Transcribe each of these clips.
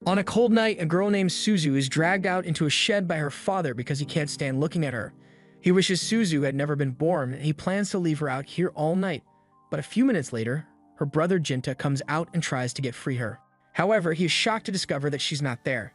On a cold night, a girl named Suzu is dragged out into a shed by her father because he can't stand looking at her. He wishes Suzu had never been born, and he plans to leave her out here all night. But a few minutes later, her brother Jinta comes out and tries to get free her. However, he is shocked to discover that she's not there.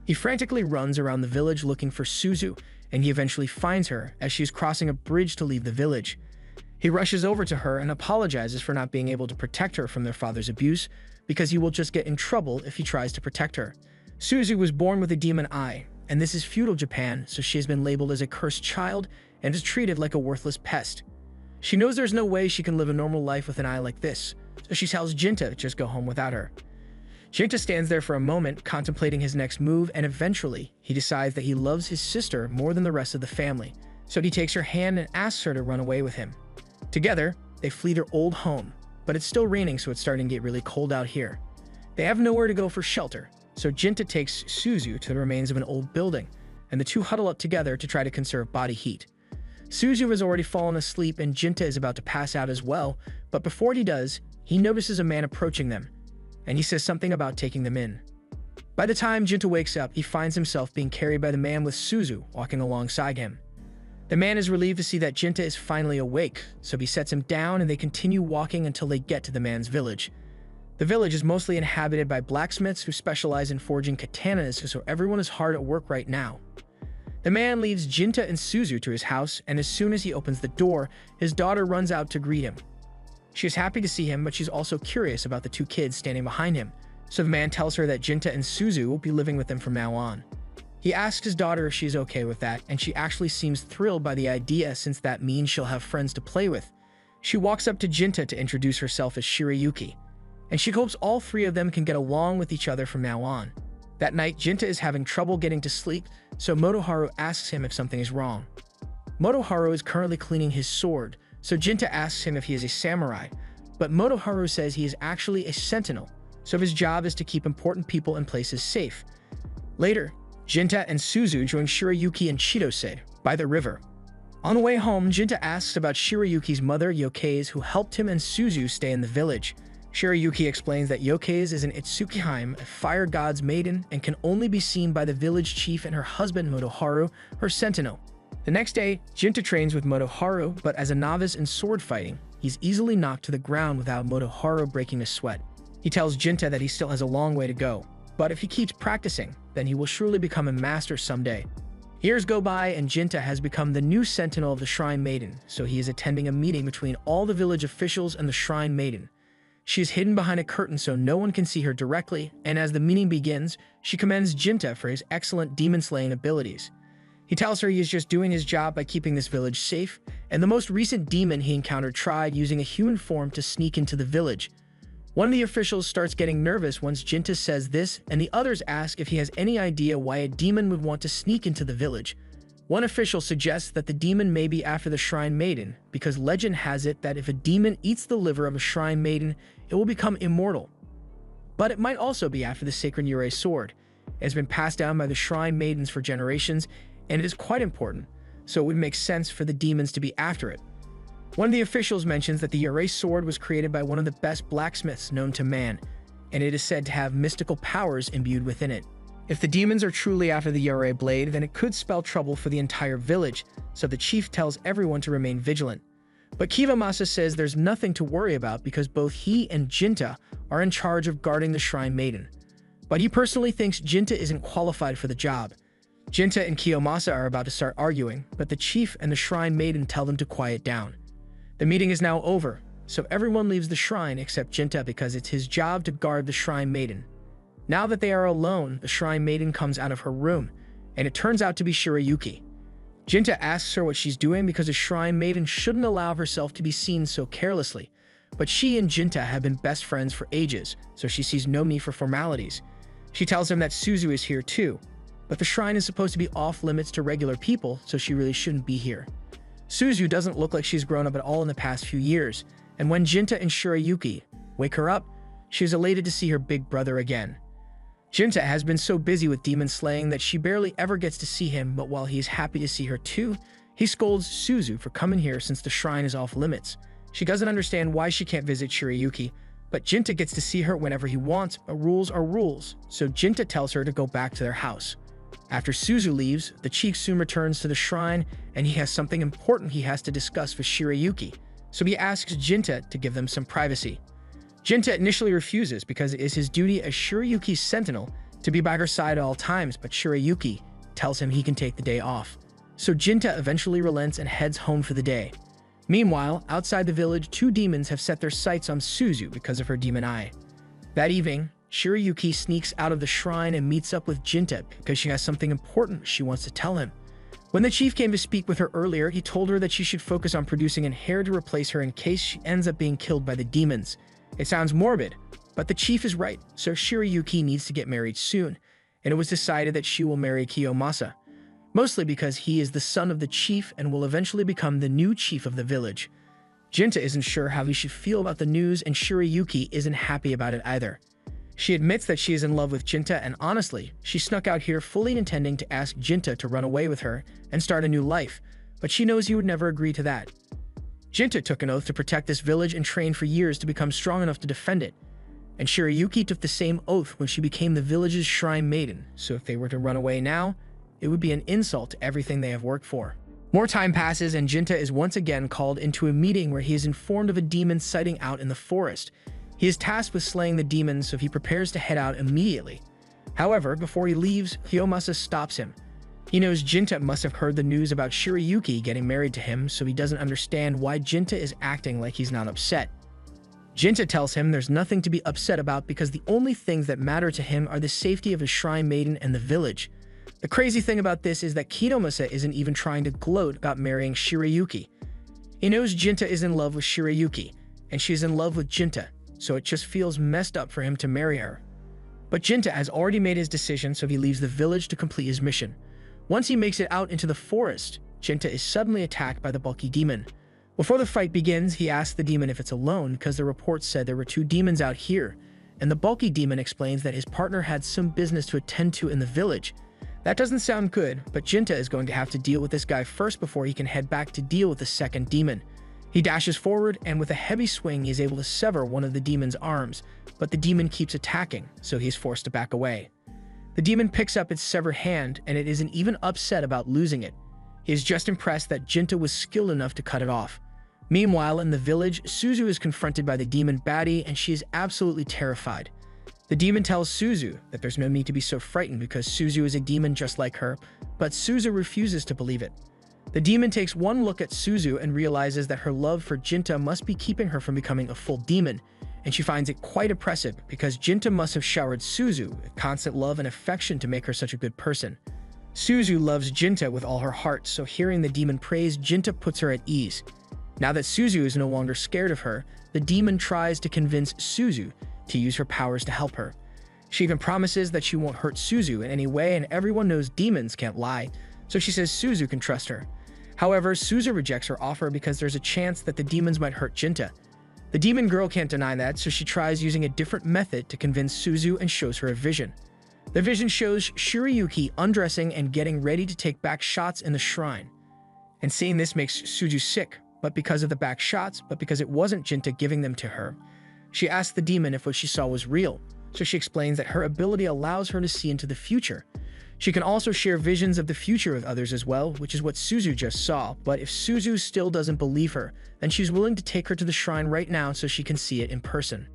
He frantically runs around the village looking for Suzu, and he eventually finds her as she is crossing a bridge to leave the village. He rushes over to her and apologizes for not being able to protect her from their father's abuse, because he will just get in trouble if he tries to protect her. Suzu was born with a demon eye, and this is feudal Japan, so she has been labeled as a cursed child and is treated like a worthless pest. She knows there's no way she can live a normal life with an eye like this, so she tells Jinta to just go home without her. Jinta stands there for a moment, contemplating his next move, and eventually, he decides that he loves his sister more than the rest of the family, so he takes her hand and asks her to run away with him. Together, they flee their old home, but it's still raining, so it's starting to get really cold out here. They have nowhere to go for shelter, so Jinta takes Suzu to the remains of an old building, and the two huddle up together to try to conserve body heat. Suzu has already fallen asleep and Jinta is about to pass out as well, but before he does, he notices a man approaching them, and he says something about taking them in. By the time Jinta wakes up, he finds himself being carried by the man with Suzu walking alongside him. The man is relieved to see that Jinta is finally awake, so he sets him down and they continue walking until they get to the man's village. The village is mostly inhabited by blacksmiths who specialize in forging katanas, so everyone is hard at work right now. The man leads Jinta and Suzu to his house, and as soon as he opens the door, his daughter runs out to greet him. She is happy to see him, but she's also curious about the two kids standing behind him, so the man tells her that Jinta and Suzu will be living with them from now on. He asks his daughter if she's okay with that, and she actually seems thrilled by the idea since that means she'll have friends to play with. She walks up to Jinta to introduce herself as Shirayuki, and she hopes all three of them can get along with each other from now on. That night, Jinta is having trouble getting to sleep, so Motoharu asks him if something is wrong. Motoharu is currently cleaning his sword, so Jinta asks him if he is a samurai, but Motoharu says he is actually a sentinel, so his job is to keep important people and places safe. Later, Jinta and Suzu join Shirayuki and Chitose by the river. On the way home, Jinta asks about Shirayuki's mother, Yokaze, who helped him and Suzu stay in the village. Shirayuki explains that Yokaze is an Itsukiheim, a fire god's maiden, and can only be seen by the village chief and her husband Motoharu, her sentinel. The next day, Jinta trains with Motoharu, but as a novice in sword fighting, he's easily knocked to the ground without Motoharu breaking a sweat. He tells Jinta that he still has a long way to go, but if he keeps practicing, then he will surely become a master someday. Years go by and Jinta has become the new sentinel of the Shrine Maiden, so he is attending a meeting between all the village officials and the Shrine Maiden. She is hidden behind a curtain so no one can see her directly, and as the meeting begins, she commends Jinta for his excellent demon-slaying abilities. He tells her he is just doing his job by keeping this village safe, and the most recent demon he encountered tried using a human form to sneak into the village. One of the officials starts getting nervous once Jinta says this, and the others ask if he has any idea why a demon would want to sneak into the village. One official suggests that the demon may be after the Shrine Maiden, because legend has it that if a demon eats the liver of a Shrine Maiden, it will become immortal. But it might also be after the sacred Yurei sword. It has been passed down by the Shrine Maidens for generations, and it is quite important, so it would make sense for the demons to be after it. One of the officials mentions that the Yurei sword was created by one of the best blacksmiths known to man, and it is said to have mystical powers imbued within it. If the demons are truly after the Yurei blade, then it could spell trouble for the entire village, so the chief tells everyone to remain vigilant. But Kivamasa says there's nothing to worry about because both he and Jinta are in charge of guarding the Shrine Maiden. But he personally thinks Jinta isn't qualified for the job. Jinta and Kiyomasa are about to start arguing, but the chief and the Shrine Maiden tell them to quiet down. The meeting is now over, so everyone leaves the shrine except Jinta because it's his job to guard the Shrine Maiden. Now that they are alone, the Shrine Maiden comes out of her room, and it turns out to be Shirayuki. Jinta asks her what she's doing because a Shrine Maiden shouldn't allow herself to be seen so carelessly, but she and Jinta have been best friends for ages, so she sees no need for formalities. She tells him that Suzu is here too, but the shrine is supposed to be off limits to regular people, so she really shouldn't be here. Suzu doesn't look like she's grown up at all in the past few years, and when Jinta and Shirayuki wake her up, she is elated to see her big brother again. Jinta has been so busy with demon slaying that she barely ever gets to see him, but while he is happy to see her too, he scolds Suzu for coming here since the shrine is off limits. She doesn't understand why she can't visit Shirayuki, But Jinta gets to see her whenever he wants, but rules are rules, so Jinta tells her to go back to their house. After Suzu leaves, the chief soon returns to the shrine, and he has something important he has to discuss with Shirayuki, so he asks Jinta to give them some privacy. Jinta initially refuses because it is his duty as Shirayuki's sentinel to be by her side at all times, but Shirayuki tells him he can take the day off. So Jinta eventually relents and heads home for the day. Meanwhile, outside the village, two demons have set their sights on Suzu because of her demon eye. That evening, Shirayuki sneaks out of the shrine and meets up with Jinta because she has something important she wants to tell him. When the chief came to speak with her earlier, he told her that she should focus on producing an heir to replace her in case she ends up being killed by the demons. It sounds morbid, but the chief is right, so Shirayuki needs to get married soon, and it was decided that she will marry Kiyomasa, mostly because he is the son of the chief and will eventually become the new chief of the village. Jinta isn't sure how he should feel about the news, and Shirayuki isn't happy about it either. She admits that she is in love with Jinta, and honestly, she snuck out here fully intending to ask Jinta to run away with her and start a new life, but she knows he would never agree to that. Jinta took an oath to protect this village and trained for years to become strong enough to defend it. And Shirayuki took the same oath when she became the village's shrine maiden, so if they were to run away now, it would be an insult to everything they have worked for. More time passes and Jinta is once again called into a meeting where he is informed of a demon sighting out in the forest. He is tasked with slaying the demon, so he prepares to head out immediately. However, before he leaves, Kiyomasa stops him. He knows Jinta must have heard the news about Shirayuki getting married to him, so he doesn't understand why Jinta is acting like he's not upset. Jinta tells him there's nothing to be upset about because the only things that matter to him are the safety of his shrine maiden and the village. The crazy thing about this is that Kiyomasa isn't even trying to gloat about marrying Shirayuki. He knows Jinta is in love with Shirayuki, and she's in love with Jinta, so it just feels messed up for him to marry her. But Jinta has already made his decision, so he leaves the village to complete his mission. Once he makes it out into the forest, Jinta is suddenly attacked by the bulky demon. Before the fight begins, he asks the demon if it's alone because the reports said there were two demons out here, and the bulky demon explains that his partner had some business to attend to in the village. That doesn't sound good, but Jinta is going to have to deal with this guy first before he can head back to deal with the second demon. He dashes forward, and with a heavy swing, he is able to sever one of the demon's arms, but the demon keeps attacking, so he's forced to back away. The demon picks up its severed hand, and it isn't even upset about losing it. He is just impressed that Jinta was skilled enough to cut it off. Meanwhile, in the village, Suzu is confronted by the demon baddie, and she is absolutely terrified. The demon tells Suzu that there's no need to be so frightened because Suzu is a demon just like her, but Suzu refuses to believe it. The demon takes one look at Suzu and realizes that her love for Jinta must be keeping her from becoming a full demon, and she finds it quite oppressive because Jinta must have showered Suzu with constant love and affection to make her such a good person. Suzu loves Jinta with all her heart, so hearing the demon praise Jinta puts her at ease. Now that Suzu is no longer scared of her, the demon tries to convince Suzu to use her powers to help her. She even promises that she won't hurt Suzu in any way, and everyone knows demons can't lie, so she says Suzu can trust her. However, Suzu rejects her offer because there's a chance that the demons might hurt Jinta. The demon girl can't deny that, so she tries using a different method to convince Suzu and shows her a vision. The vision shows Shirayuki undressing and getting ready to take back shots in the shrine. And seeing this makes Suzu sick, but because of the back shots, but because it wasn't Jinta giving them to her. She asks the demon if what she saw was real, so she explains that her ability allows her to see into the future. She can also share visions of the future with others as well, which is what Suzu just saw, but if Suzu still doesn't believe her, then she's willing to take her to the shrine right now so she can see it in person.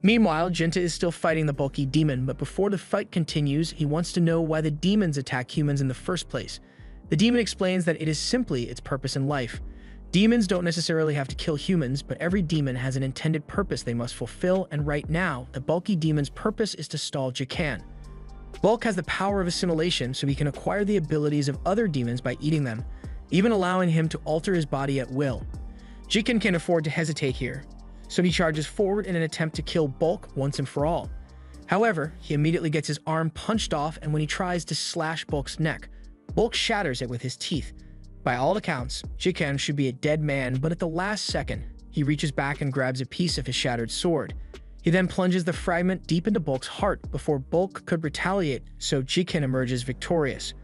Meanwhile, Jinta is still fighting the bulky demon, but before the fight continues, he wants to know why the demons attack humans in the first place. The demon explains that it is simply its purpose in life. Demons don't necessarily have to kill humans, but every demon has an intended purpose they must fulfill, and right now, the bulky demon's purpose is to stall Jikan. Bulk has the power of assimilation, so he can acquire the abilities of other demons by eating them, even allowing him to alter his body at will. Jikan can't afford to hesitate here, so he charges forward in an attempt to kill Bulk once and for all. However, he immediately gets his arm punched off, and when he tries to slash Bulk's neck, Bulk shatters it with his teeth. By all accounts, Jikan should be a dead man, but at the last second, he reaches back and grabs a piece of his shattered sword. He then plunges the fragment deep into Bulk's heart before Bulk could retaliate, so Jikan emerges victorious.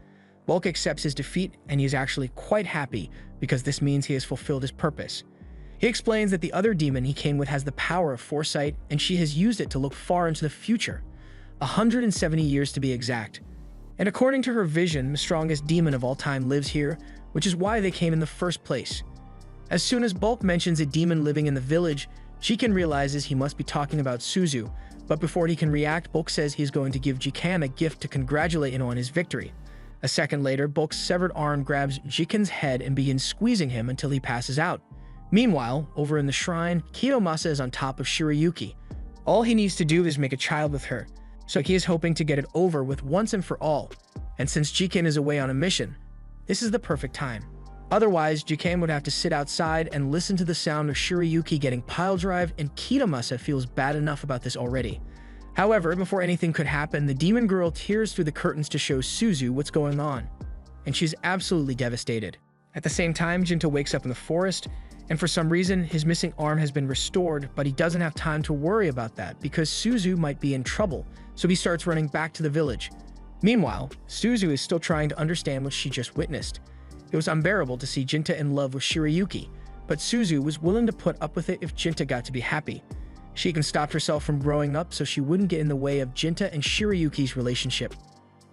Bulk accepts his defeat, and he is actually quite happy because this means he has fulfilled his purpose. He explains that the other demon he came with has the power of foresight, and she has used it to look far into the future, 170 years to be exact. And according to her vision, the strongest demon of all time lives here, which is why they came in the first place. As soon as Bulk mentions a demon living in the village, Jiken realizes he must be talking about Suzu, but before he can react, Bulk says he's going to give Jiken a gift to congratulate him on his victory. A second later, Bulk's severed arm grabs Jiken's head and begins squeezing him until he passes out. Meanwhile, over in the shrine, Kiyomasa is on top of Shirayuki. All he needs to do is make a child with her, so he is hoping to get it over with once and for all. And since Jiken is away on a mission, this is the perfect time. Otherwise, Jiken would have to sit outside and listen to the sound of Shirayuki getting pile-drive, and Kiyomasa feels bad enough about this already. However, before anything could happen, the demon girl tears through the curtains to show Suzu what's going on, and she's absolutely devastated. At the same time, Jinta wakes up in the forest, and for some reason, his missing arm has been restored, but he doesn't have time to worry about that because Suzu might be in trouble, so he starts running back to the village. Meanwhile, Suzu is still trying to understand what she just witnessed. It was unbearable to see Jinta in love with Shirayuki, but Suzu was willing to put up with it if Jinta got to be happy. She even stopped herself from growing up so she wouldn't get in the way of Jinta and Shirayuki's relationship.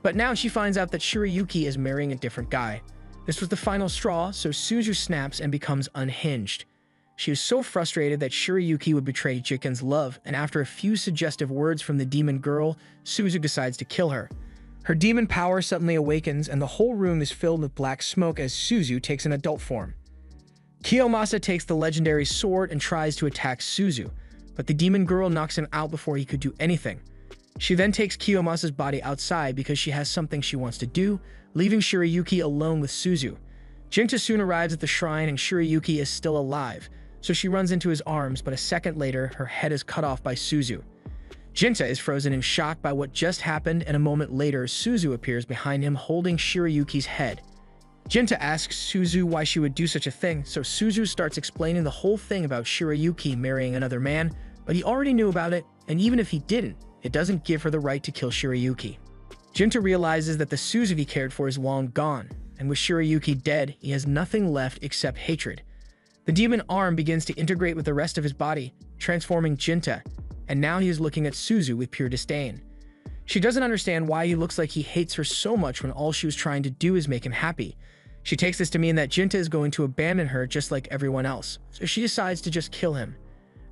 But now she finds out that Shirayuki is marrying a different guy. This was the final straw, so Suzu snaps and becomes unhinged. She was so frustrated that Shirayuki would betray Jiken's love, and after a few suggestive words from the demon girl, Suzu decides to kill her. Her demon power suddenly awakens, and the whole room is filled with black smoke as Suzu takes an adult form. Kiyomasa takes the legendary sword and tries to attack Suzu, but the demon girl knocks him out before he could do anything. She then takes Kiyomasa's body outside because she has something she wants to do, leaving Shirayuki alone with Suzu. Jinta soon arrives at the shrine and Shirayuki is still alive, so she runs into his arms, but a second later, her head is cut off by Suzu. Jinta is frozen in shock by what just happened, and a moment later, Suzu appears behind him holding Shirayuki's head. Jinta asks Suzu why she would do such a thing, so Suzu starts explaining the whole thing about Shirayuki marrying another man, but he already knew about it, and even if he didn't, it doesn't give her the right to kill Shirayuki. Jinta realizes that the Suzu he cared for is long gone, and with Shirayuki dead, he has nothing left except hatred. The demon arm begins to integrate with the rest of his body, transforming Jinta, and now he is looking at Suzu with pure disdain. She doesn't understand why he looks like he hates her so much when all she was trying to do is make him happy. She takes this to mean that Jinta is going to abandon her just like everyone else, so she decides to just kill him.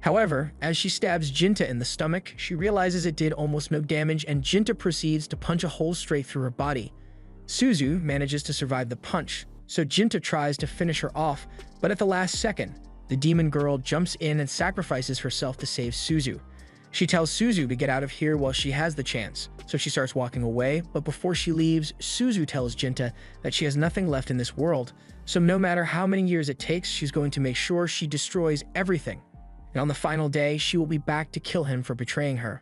However, as she stabs Jinta in the stomach, she realizes it did almost no damage, and Jinta proceeds to punch a hole straight through her body. Suzu manages to survive the punch, so Jinta tries to finish her off, but at the last second, the demon girl jumps in and sacrifices herself to save Suzu. She tells Suzu to get out of here while she has the chance, so she starts walking away, but before she leaves, Suzu tells Jinta that she has nothing left in this world, so no matter how many years it takes, she's going to make sure she destroys everything. And on the final day, she will be back to kill him for betraying her.